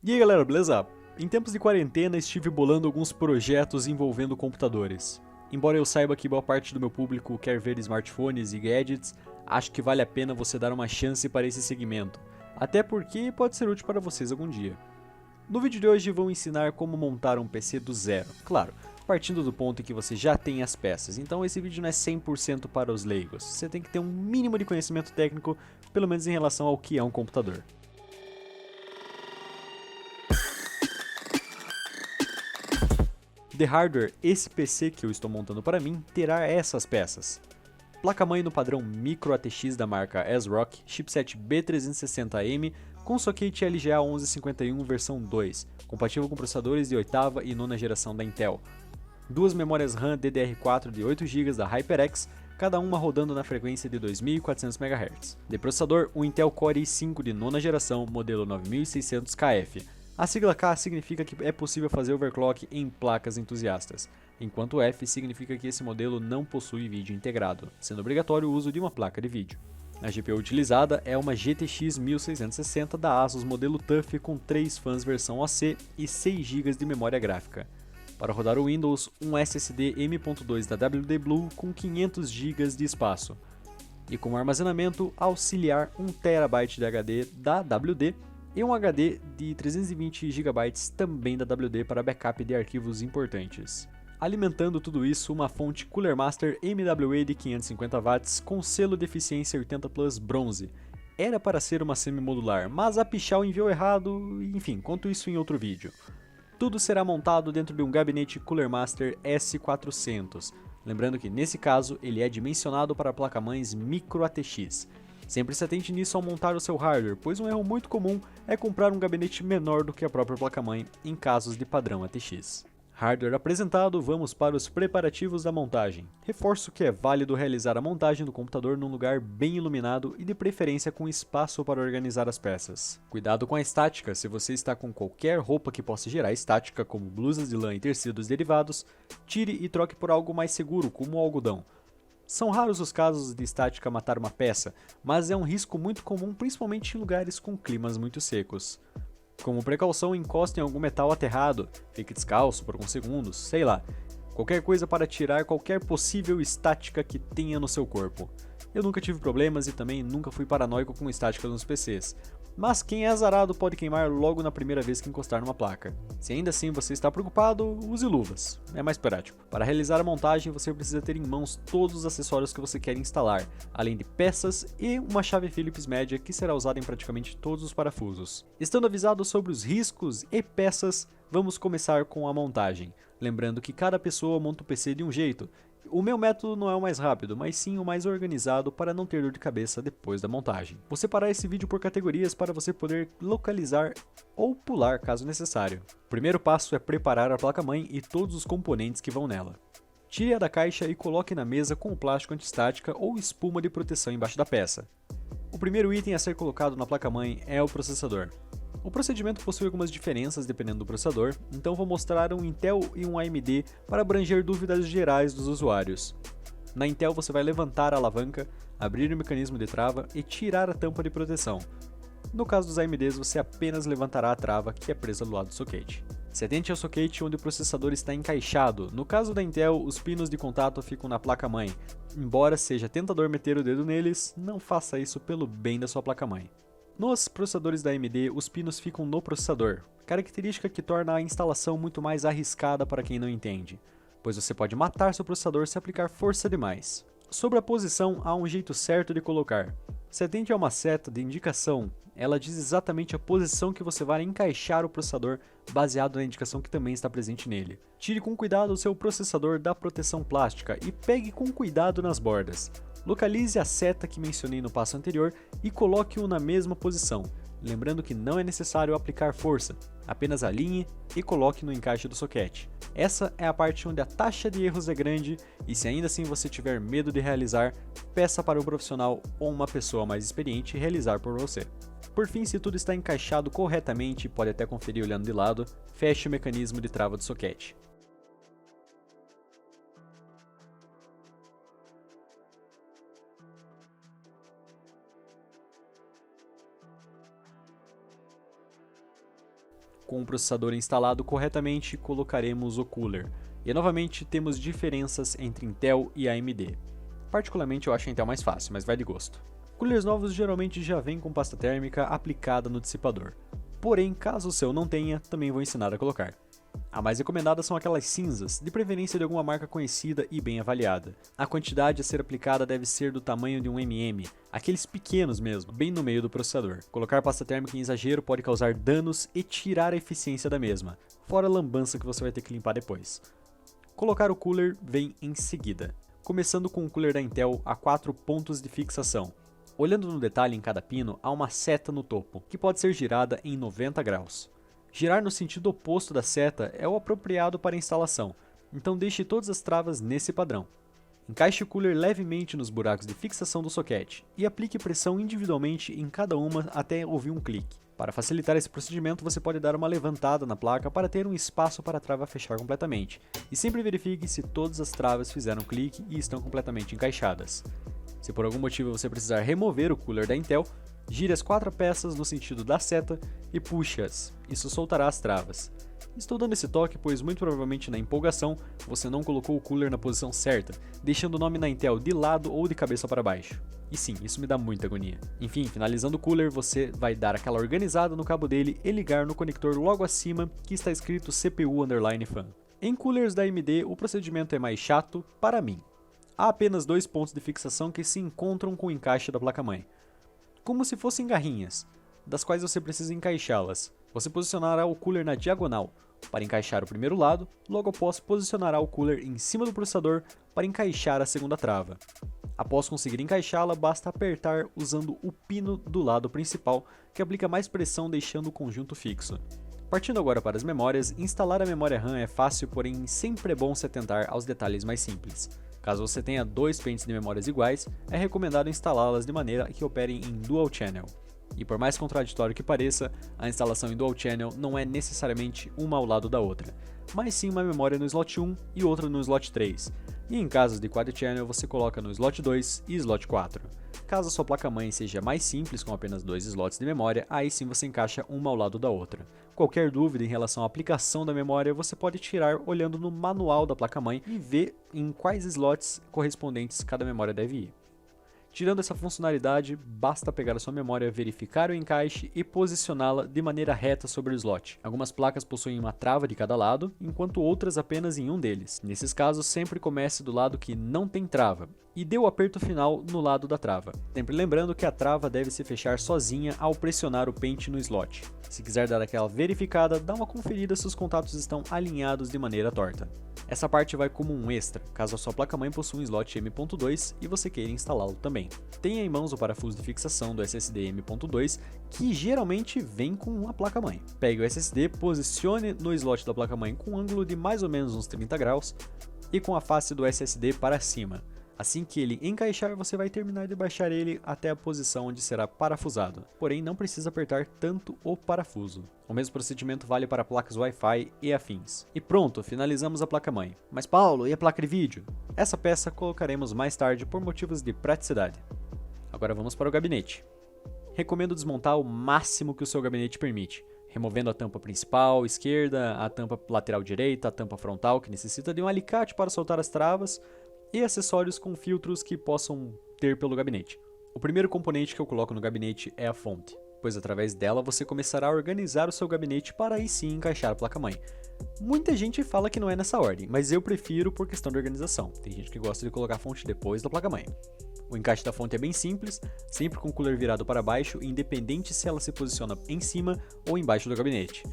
E aí galera, beleza? Em tempos de quarentena estive bolando alguns projetos envolvendo computadores. Embora eu saiba que boa parte do meu público quer ver smartphones e gadgets, acho que vale a pena você dar uma chance para esse segmento, até porque pode ser útil para vocês algum dia. No vídeo de hoje vou ensinar como montar um PC do zero, claro, partindo do ponto em que você já tem as peças, então esse vídeo não é 100% para os leigos, você tem que ter um mínimo de conhecimento técnico, pelo menos em relação ao que é um computador. De hardware, esse PC que eu estou montando para mim terá essas peças. Placa-mãe no padrão Micro ATX da marca ASRock, chipset B360M com socket LGA 1151 versão 2, compatível com processadores de 8ª e 9ª geração da Intel. Duas memórias RAM DDR4 de 8 GB da HyperX, cada uma rodando na frequência de 2400 MHz. De processador, o Intel Core i5 de 9ª geração, modelo 9600KF. A sigla K significa que é possível fazer overclock em placas entusiastas, enquanto F significa que esse modelo não possui vídeo integrado, sendo obrigatório o uso de uma placa de vídeo. A GPU utilizada é uma GTX 1660 da Asus modelo TUF com 3 fãs versão AC e 6 GB de memória gráfica. Para rodar o Windows, um SSD M.2 da WD Blue com 500 GB de espaço. E como armazenamento auxiliar 1 TB de HD da WD e um HD de 320 GB também da WD para backup de arquivos importantes. Alimentando tudo isso, uma fonte Cooler Master MWA de 550 watts com selo de eficiência 80 Plus bronze. Era para ser uma semi-modular, mas a Pichau enviou errado, enfim, conto isso em outro vídeo. Tudo será montado dentro de um gabinete Cooler Master S400, lembrando que nesse caso ele é dimensionado para placa-mães Micro ATX. Sempre se atente nisso ao montar o seu hardware, pois um erro muito comum é comprar um gabinete menor do que a própria placa-mãe em casos de padrão ATX. Hardware apresentado, vamos para os preparativos da montagem. Reforço que é válido realizar a montagem do computador num lugar bem iluminado e de preferência com espaço para organizar as peças. Cuidado com a estática, se você está com qualquer roupa que possa gerar estática, como blusas de lã e tecidos derivados, tire e troque por algo mais seguro, como o algodão. São raros os casos de estática matar uma peça, mas é um risco muito comum principalmente em lugares com climas muito secos. Como precaução, encoste em algum metal aterrado, fique descalço por alguns segundos, sei lá. Qualquer coisa para tirar qualquer possível estática que tenha no seu corpo. Eu nunca tive problemas e também nunca fui paranoico com estática nos PCs. Mas quem é azarado pode queimar logo na primeira vez que encostar numa placa. Se ainda assim você está preocupado, use luvas, é mais prático. Para realizar a montagem você precisa ter em mãos todos os acessórios que você quer instalar, além de peças e uma chave Phillips média que será usada em praticamente todos os parafusos. Estando avisado sobre os riscos e peças, vamos começar com a montagem. Lembrando que cada pessoa monta o PC de um jeito. O meu método não é o mais rápido, mas sim o mais organizado para não ter dor de cabeça depois da montagem. Vou separar esse vídeo por categorias para você poder localizar ou pular caso necessário. O primeiro passo é preparar a placa-mãe e todos os componentes que vão nela. Tire-a da caixa e coloque na mesa com o plástico antistática ou espuma de proteção embaixo da peça. O primeiro item a ser colocado na placa-mãe é o processador. O procedimento possui algumas diferenças dependendo do processador, então vou mostrar um Intel e um AMD para abranger dúvidas gerais dos usuários. Na Intel você vai levantar a alavanca, abrir o mecanismo de trava e tirar a tampa de proteção. No caso dos AMDs você apenas levantará a trava que é presa do lado do socket. Se atente ao socket onde o processador está encaixado. No caso da Intel, os pinos de contato ficam na placa-mãe. Embora seja tentador meter o dedo neles, não faça isso pelo bem da sua placa-mãe. Nos processadores da AMD, os pinos ficam no processador, característica que torna a instalação muito mais arriscada para quem não entende, pois você pode matar seu processador se aplicar força demais. Sobre a posição, há um jeito certo de colocar. Se atente a uma seta de indicação, ela diz exatamente a posição que você vai encaixar o processador baseado na indicação que também está presente nele. Tire com cuidado o seu processador da proteção plástica e pegue com cuidado nas bordas. Localize a seta que mencionei no passo anterior e coloque-o na mesma posição, lembrando que não é necessário aplicar força, apenas alinhe e coloque no encaixe do socket. Essa é a parte onde a taxa de erros é grande e se ainda assim você tiver medo de realizar, peça para um profissional ou uma pessoa mais experiente realizar por você. Por fim, se tudo está encaixado corretamente, pode até conferir olhando de lado, feche o mecanismo de trava do socket. Com o processador instalado corretamente, colocaremos o cooler. E novamente temos diferenças entre Intel e AMD. Particularmente eu acho a Intel mais fácil, mas vai de gosto. Coolers novos geralmente já vêm com pasta térmica aplicada no dissipador. Porém, caso o seu não tenha, também vou ensinar a colocar. A mais recomendada são aquelas cinzas, de preferência de alguma marca conhecida e bem avaliada. A quantidade a ser aplicada deve ser do tamanho de um mm, aqueles pequenos mesmo, bem no meio do processador. Colocar pasta térmica em exagero pode causar danos e tirar a eficiência da mesma, fora a lambança que você vai ter que limpar depois. Colocar o cooler vem em seguida, começando com o cooler da Intel a 4 pontos de fixação. Olhando no detalhe em cada pino, há uma seta no topo, que pode ser girada em 90 graus. Girar no sentido oposto da seta é o apropriado para a instalação, então deixe todas as travas nesse padrão. Encaixe o cooler levemente nos buracos de fixação do soquete e aplique pressão individualmente em cada uma até ouvir um clique. Para facilitar esse procedimento, você pode dar uma levantada na placa para ter um espaço para a trava fechar completamente, e sempre verifique se todas as travas fizeram clique e estão completamente encaixadas. Se por algum motivo você precisar remover o cooler da Intel, gire as 4 peças no sentido da seta e puxe-as, isso soltará as travas. Estou dando esse toque pois muito provavelmente na empolgação você não colocou o cooler na posição certa, deixando o nome na Intel de lado ou de cabeça para baixo. E sim, isso me dá muita agonia. Enfim, finalizando o cooler, você vai dar aquela organizada no cabo dele e ligar no conector logo acima que está escrito CPU_fan. Em coolers da AMD o procedimento é mais chato para mim. Há apenas 2 pontos de fixação que se encontram com o encaixe da placa-mãe, como se fossem garrinhas, das quais você precisa encaixá-las. Você posicionará o cooler na diagonal para encaixar o primeiro lado, logo após posicionará o cooler em cima do processador para encaixar a segunda trava. Após conseguir encaixá-la, basta apertar usando o pino do lado principal, que aplica mais pressão deixando o conjunto fixo. Partindo agora para as memórias, instalar a memória RAM é fácil, porém sempre é bom se atentar aos detalhes mais simples. Caso você tenha 2 pentes de memórias iguais, é recomendado instalá-las de maneira que operem em Dual Channel. E por mais contraditório que pareça, a instalação em Dual Channel não é necessariamente uma ao lado da outra, mas sim uma memória no slot 1 e outra no slot 3, e em casos de Quad Channel você coloca no slot 2 e slot 4. Caso a sua placa-mãe seja mais simples, com apenas 2 slots de memória, aí sim você encaixa uma ao lado da outra. Qualquer dúvida em relação à aplicação da memória, você pode tirar olhando no manual da placa-mãe e ver em quais slots correspondentes cada memória deve ir. Tirando essa funcionalidade, basta pegar a sua memória, verificar o encaixe e posicioná-la de maneira reta sobre o slot. Algumas placas possuem uma trava de cada lado, enquanto outras apenas em um deles. Nesses casos, sempre comece do lado que não tem trava e dê o aperto final no lado da trava. Sempre lembrando que a trava deve se fechar sozinha ao pressionar o pente no slot. Se quiser dar aquela verificada, dá uma conferida se os contatos estão alinhados de maneira torta. Essa parte vai como um extra, caso a sua placa-mãe possua um slot M.2 e você queira instalá-lo também. Tenha em mãos o parafuso de fixação do SSD M.2, que geralmente vem com a placa-mãe. Pegue o SSD, posicione no slot da placa-mãe com um ângulo de mais ou menos uns 30 graus e com a face do SSD para cima. Assim que ele encaixar, você vai terminar de baixar ele até a posição onde será parafusado, porém não precisa apertar tanto o parafuso. O mesmo procedimento vale para placas Wi-Fi e afins. E pronto, finalizamos a placa-mãe. Mas Paulo, e a placa de vídeo? Essa peça colocaremos mais tarde por motivos de praticidade. Agora vamos para o gabinete. Recomendo desmontar o máximo que o seu gabinete permite, removendo a tampa principal esquerda, a tampa lateral direita, a tampa frontal que necessita de um alicate para soltar as travas, e acessórios com filtros que possam ter pelo gabinete. O primeiro componente que eu coloco no gabinete é a fonte, pois através dela você começará a organizar o seu gabinete para aí sim encaixar a placa-mãe. Muita gente fala que não é nessa ordem, mas eu prefiro por questão de organização. Tem gente que gosta de colocar a fonte depois da placa-mãe. O encaixe da fonte é bem simples, sempre com o cooler virado para baixo, independente se ela se posiciona em cima ou embaixo do gabinete.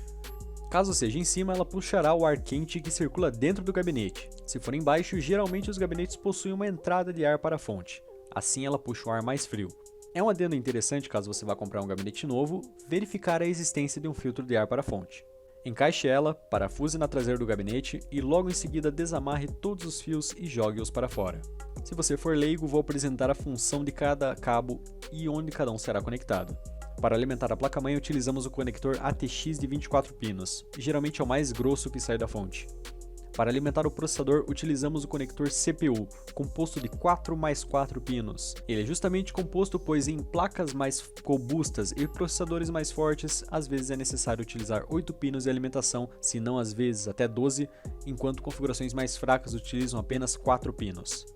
Caso seja em cima, ela puxará o ar quente que circula dentro do gabinete. Se for embaixo, geralmente os gabinetes possuem uma entrada de ar para a fonte. Assim ela puxa o ar mais frio. É um adendo interessante caso você vá comprar um gabinete novo, verificar a existência de um filtro de ar para a fonte. Encaixe ela, parafuse na traseira do gabinete e logo em seguida desamarre todos os fios e jogue-os para fora. Se você for leigo, vou apresentar a função de cada cabo e onde cada um será conectado. Para alimentar a placa-mãe, utilizamos o conector ATX de 24 pinos, geralmente é o mais grosso que sai da fonte. Para alimentar o processador, utilizamos o conector CPU, composto de 4 mais 4 pinos. Ele é justamente composto pois em placas mais robustas e processadores mais fortes, às vezes é necessário utilizar 8 pinos de alimentação, se não às vezes até 12, enquanto configurações mais fracas utilizam apenas 4 pinos.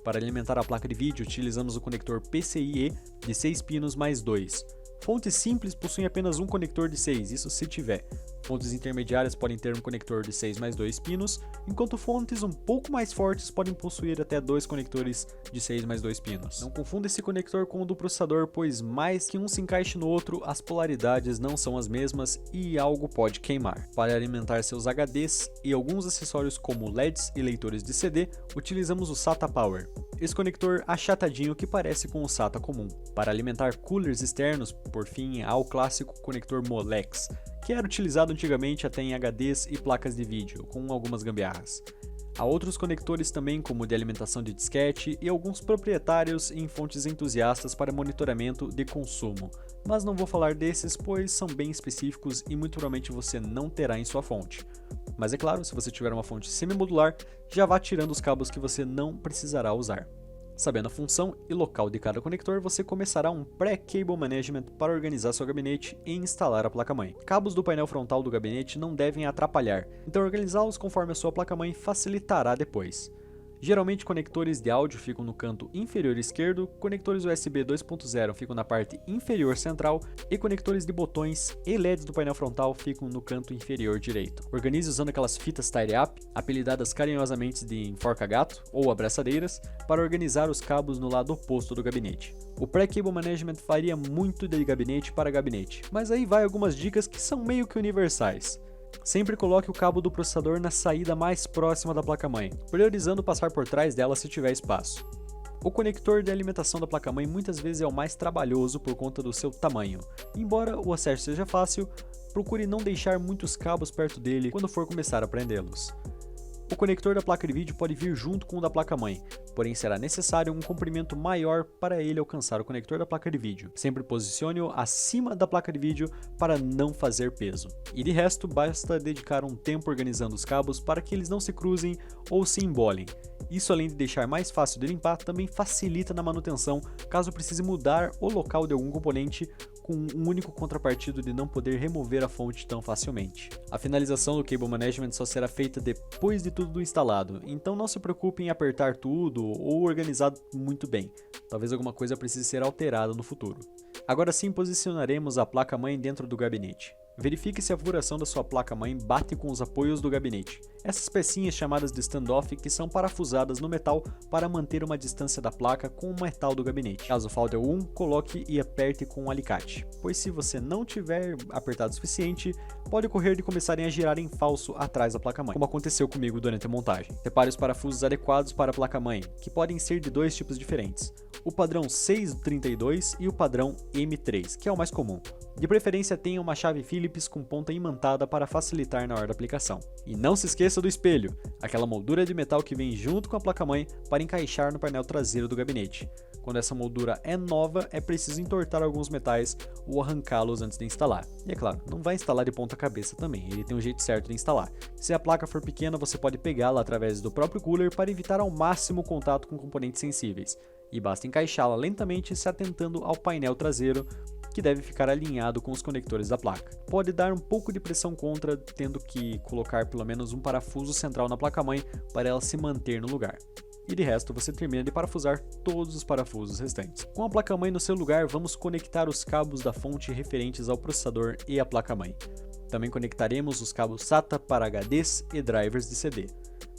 Para alimentar a placa de vídeo, utilizamos o conector PCIe de 6 pinos mais 2. Fontes simples possuem apenas um conector de 6, isso se tiver. Fontes intermediárias podem ter um conector de 6 mais 2 pinos, enquanto fontes um pouco mais fortes podem possuir até 2 conectores de 6 mais 2 pinos. Não confunda esse conector com o do processador, pois mais que um se encaixe no outro, as polaridades não são as mesmas e algo pode queimar. Para alimentar seus HDs e alguns acessórios como LEDs e leitores de CD, utilizamos o SATA Power. Esse conector achatadinho que parece com o SATA comum. Para alimentar coolers externos, por fim, há o clássico conector Molex, que era utilizado antigamente até em HDs e placas de vídeo, com algumas gambiarras. Há outros conectores também, como o de alimentação de disquete e alguns proprietários em fontes entusiastas para monitoramento de consumo, mas não vou falar desses pois são bem específicos e muito provavelmente você não terá em sua fonte. Mas é claro, se você tiver uma fonte semi-modular, já vá tirando os cabos que você não precisará usar. Sabendo a função e local de cada conector, você começará um pré-cable management para organizar seu gabinete e instalar a placa-mãe. Cabos do painel frontal do gabinete não devem atrapalhar, então organizá-los conforme a sua placa-mãe facilitará depois. Geralmente conectores de áudio ficam no canto inferior esquerdo, conectores USB 2.0 ficam na parte inferior central e conectores de botões e LEDs do painel frontal ficam no canto inferior direito. Organize usando aquelas fitas tie-up, apelidadas carinhosamente de enforca-gato ou abraçadeiras, para organizar os cabos no lado oposto do gabinete. O pré-cable management varia muito de gabinete para gabinete, mas aí vai algumas dicas que são meio que universais. Sempre coloque o cabo do processador na saída mais próxima da placa-mãe, priorizando passar por trás dela se tiver espaço. O conector de alimentação da placa-mãe muitas vezes é o mais trabalhoso por conta do seu tamanho. Embora o acesso seja fácil, procure não deixar muitos cabos perto dele quando for começar a prendê-los. O conector da placa de vídeo pode vir junto com o da placa-mãe, porém será necessário um comprimento maior para ele alcançar o conector da placa de vídeo. Sempre posicione-o acima da placa de vídeo para não fazer peso. E de resto, basta dedicar um tempo organizando os cabos para que eles não se cruzem ou se embolem. Isso, além de deixar mais fácil de limpar, também facilita na manutenção caso precise mudar o local de algum componente, com um único contrapartido de não poder remover a fonte tão facilmente. A finalização do Cable Management só será feita depois de tudo instalado, então não se preocupe em apertar tudo ou organizar muito bem. Talvez alguma coisa precise ser alterada no futuro. Agora sim posicionaremos a placa-mãe dentro do gabinete. Verifique se a furação da sua placa-mãe bate com os apoios do gabinete. Essas pecinhas chamadas de standoff que são parafusadas no metal para manter uma distância da placa com o metal do gabinete. Caso falte algum, coloque e aperte com um alicate, pois se você não tiver apertado o suficiente, pode ocorrer de começarem a girar em falso atrás da placa-mãe, como aconteceu comigo durante a montagem. Separe os parafusos adequados para a placa-mãe, que podem ser de dois tipos diferentes, o padrão 632 e o padrão M3, que é o mais comum. De preferência tenha uma chave Phillips com ponta imantada para facilitar na hora da aplicação. E não se esqueça do espelho, aquela moldura de metal que vem junto com a placa-mãe para encaixar no painel traseiro do gabinete. Quando essa moldura é nova, é preciso entortar alguns metais ou arrancá-los antes de instalar. E é claro, não vai instalar de ponta cabeça também, ele tem um jeito certo de instalar. Se a placa for pequena, você pode pegá-la através do próprio cooler para evitar ao máximo o contato com componentes sensíveis. E basta encaixá-la lentamente se atentando ao painel traseiro, que deve ficar alinhado com os conectores da placa. Pode dar um pouco de pressão contra, tendo que colocar pelo menos um parafuso central na placa-mãe para ela se manter no lugar. E de resto você termina de parafusar todos os parafusos restantes. Com a placa-mãe no seu lugar, vamos conectar os cabos da fonte referentes ao processador e à placa-mãe. Também conectaremos os cabos SATA para HDs e drivers de CD.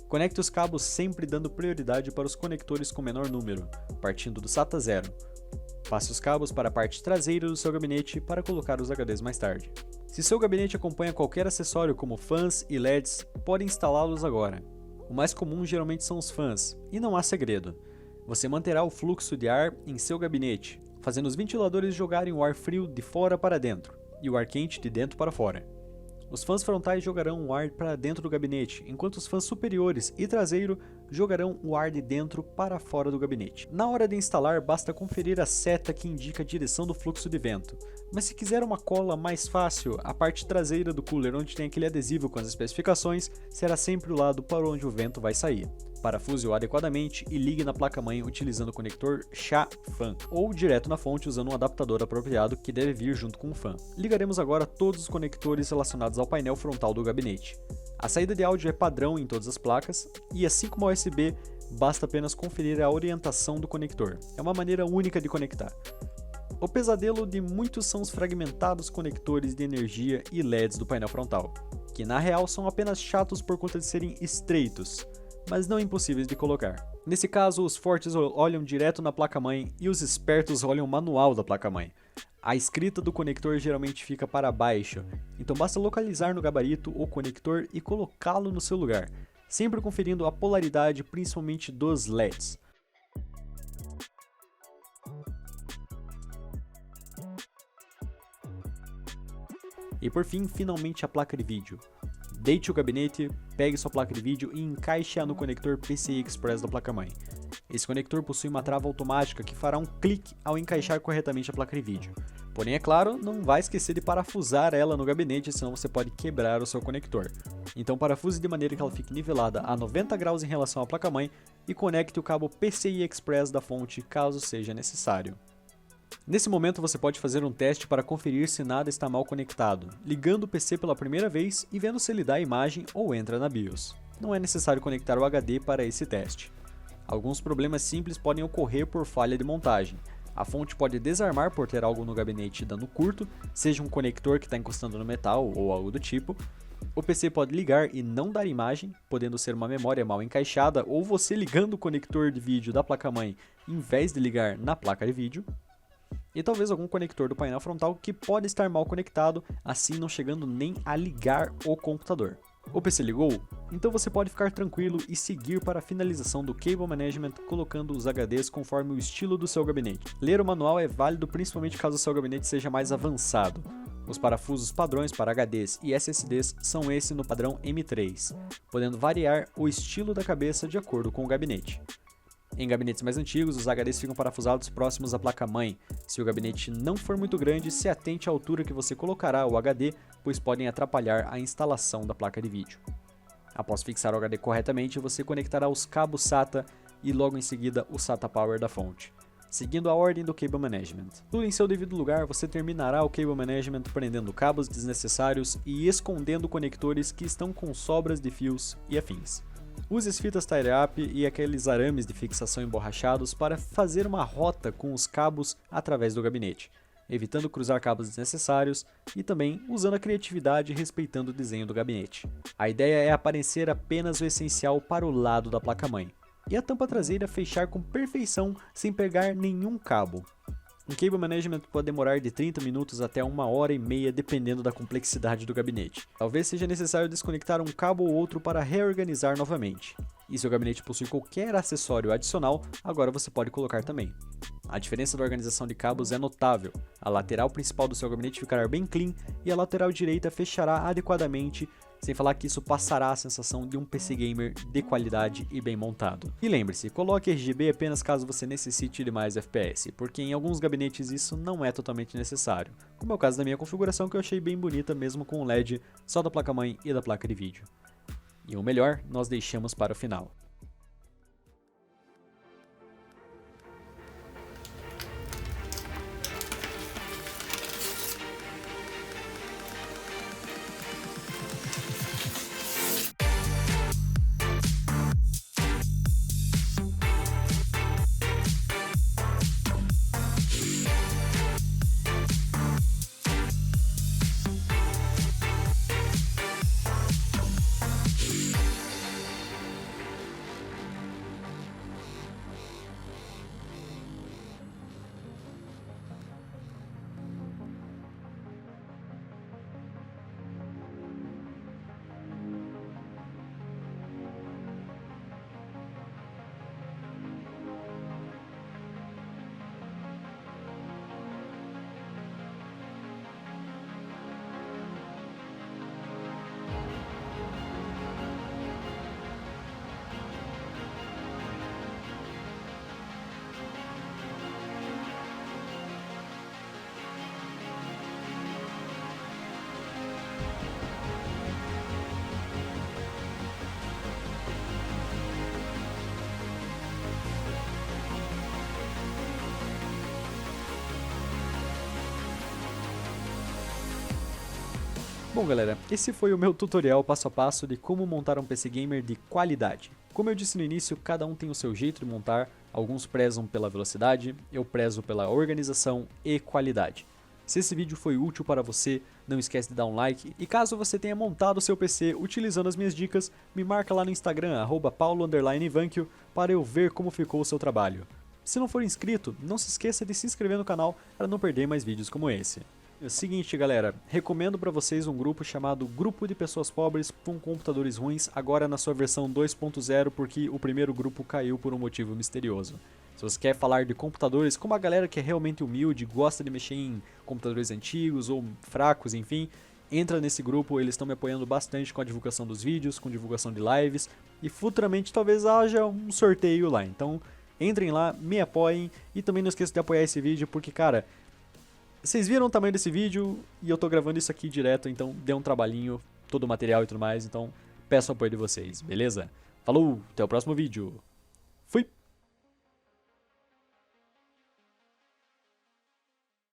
Conecte os cabos sempre dando prioridade para os conectores com menor número, partindo do SATA 0. Passe os cabos para a parte traseira do seu gabinete para colocar os HDs mais tarde. Se seu gabinete acompanha qualquer acessório como fãs e LEDs, pode instalá-los agora. O mais comum geralmente são os fãs, e não há segredo. Você manterá o fluxo de ar em seu gabinete, fazendo os ventiladores jogarem o ar frio de fora para dentro, e o ar quente de dentro para fora. Os fãs frontais jogarão o ar para dentro do gabinete, enquanto os fãs superiores e traseiro jogarão o ar de dentro para fora do gabinete. Na hora de instalar, basta conferir a seta que indica a direção do fluxo de vento. Mas se quiser uma cola mais fácil, a parte traseira do cooler onde tem aquele adesivo com as especificações será sempre o lado para onde o vento vai sair. Parafuse-o adequadamente e ligue na placa-mãe utilizando o conector XA-fan ou direto na fonte usando um adaptador apropriado que deve vir junto com o fan. Ligaremos agora todos os conectores relacionados ao painel frontal do gabinete. A saída de áudio é padrão em todas as placas e assim como a USB, basta apenas conferir a orientação do conector. É uma maneira única de conectar. O pesadelo de muitos são os fragmentados conectores de energia e LEDs do painel frontal, que na real são apenas chatos por conta de serem estreitos, mas não impossíveis de colocar. Nesse caso, os fortes olham direto na placa-mãe e os espertos olham o manual da placa-mãe. A escrita do conector geralmente fica para baixo, então basta localizar no gabarito o conector e colocá-lo no seu lugar, sempre conferindo a polaridade principalmente dos LEDs. E por fim, finalmente a placa de vídeo. Deite o gabinete, pegue sua placa de vídeo e encaixe-a no conector PCI Express da placa-mãe. Esse conector possui uma trava automática que fará um clique ao encaixar corretamente a placa de vídeo. Porém, é claro, não vai esquecer de parafusar ela no gabinete, senão você pode quebrar o seu conector. Então parafuse de maneira que ela fique nivelada a 90 graus em relação à placa-mãe e conecte o cabo PCI Express da fonte caso seja necessário. Nesse momento você pode fazer um teste para conferir se nada está mal conectado, ligando o PC pela primeira vez e vendo se ele dá a imagem ou entra na BIOS. Não é necessário conectar o HD para esse teste. Alguns problemas simples podem ocorrer por falha de montagem. A fonte pode desarmar por ter algo no gabinete dando curto, seja um conector que está encostando no metal ou algo do tipo. O PC pode ligar e não dar imagem, podendo ser uma memória mal encaixada ou você ligando o conector de vídeo da placa-mãe em vez de ligar na placa de vídeo. E talvez algum conector do painel frontal que pode estar mal conectado, assim não chegando nem a ligar o computador. O PC ligou? Então você pode ficar tranquilo e seguir para a finalização do Cable Management colocando os HDs conforme o estilo do seu gabinete. Ler o manual é válido principalmente caso o seu gabinete seja mais avançado. Os parafusos padrões para HDs e SSDs são esse no padrão M3, podendo variar o estilo da cabeça de acordo com o gabinete. Em gabinetes mais antigos, os HDs ficam parafusados próximos à placa-mãe. Se o gabinete não for muito grande, se atente à altura que você colocará o HD, pois podem atrapalhar a instalação da placa de vídeo. Após fixar o HD corretamente, você conectará os cabos SATA e logo em seguida o SATA Power da fonte, seguindo a ordem do Cable Management. Tudo em seu devido lugar, você terminará o Cable Management prendendo cabos desnecessários e escondendo conectores que estão com sobras de fios e afins. Use as fitas tie-up e aqueles arames de fixação emborrachados para fazer uma rota com os cabos através do gabinete, evitando cruzar cabos desnecessários e também usando a criatividade e respeitando o desenho do gabinete. A ideia é aparecer apenas o essencial para o lado da placa-mãe, e a tampa traseira fechar com perfeição sem pegar nenhum cabo. Um Cable Management pode demorar de 30 minutos até 1h30 dependendo da complexidade do gabinete. Talvez seja necessário desconectar um cabo ou outro para reorganizar novamente. E se o gabinete possui qualquer acessório adicional, agora você pode colocar também. A diferença da organização de cabos é notável. A lateral principal do seu gabinete ficará bem clean e a lateral direita fechará adequadamente, sem falar que isso passará a sensação de um PC gamer de qualidade e bem montado. E lembre-se, coloque RGB apenas caso você necessite de mais FPS, porque em alguns gabinetes isso não é totalmente necessário, como é o caso da minha configuração que eu achei bem bonita mesmo com o LED só da placa-mãe e da placa de vídeo. E o melhor nós deixamos para o final. Bom galera, esse foi o meu tutorial passo a passo de como montar um PC Gamer de qualidade. Como eu disse no início, cada um tem o seu jeito de montar, alguns prezam pela velocidade, eu prezo pela organização e qualidade. Se esse vídeo foi útil para você, não esquece de dar um like, e caso você tenha montado o seu PC utilizando as minhas dicas, me marca lá no Instagram, @paulo_ivanquio, para eu ver como ficou o seu trabalho. Se não for inscrito, não se esqueça de se inscrever no canal para não perder mais vídeos como esse. É o seguinte galera, recomendo para vocês um grupo chamado Grupo de Pessoas Pobres com Computadores Ruins, agora na sua versão 2.0, porque o primeiro grupo caiu por um motivo misterioso. Se você quer falar de computadores com uma galera que é realmente humilde, gosta de mexer em computadores antigos ou fracos, enfim, entra nesse grupo, eles estão me apoiando bastante com a divulgação dos vídeos, com divulgação de lives, e futuramente talvez haja um sorteio lá, então entrem lá, me apoiem, e também não esqueça de apoiar esse vídeo, porque cara, vocês viram o tamanho desse vídeo e eu tô gravando isso aqui direto, então deu um trabalhinho, todo o material e tudo mais, então peço o apoio de vocês, beleza? Falou, até o próximo vídeo. Fui!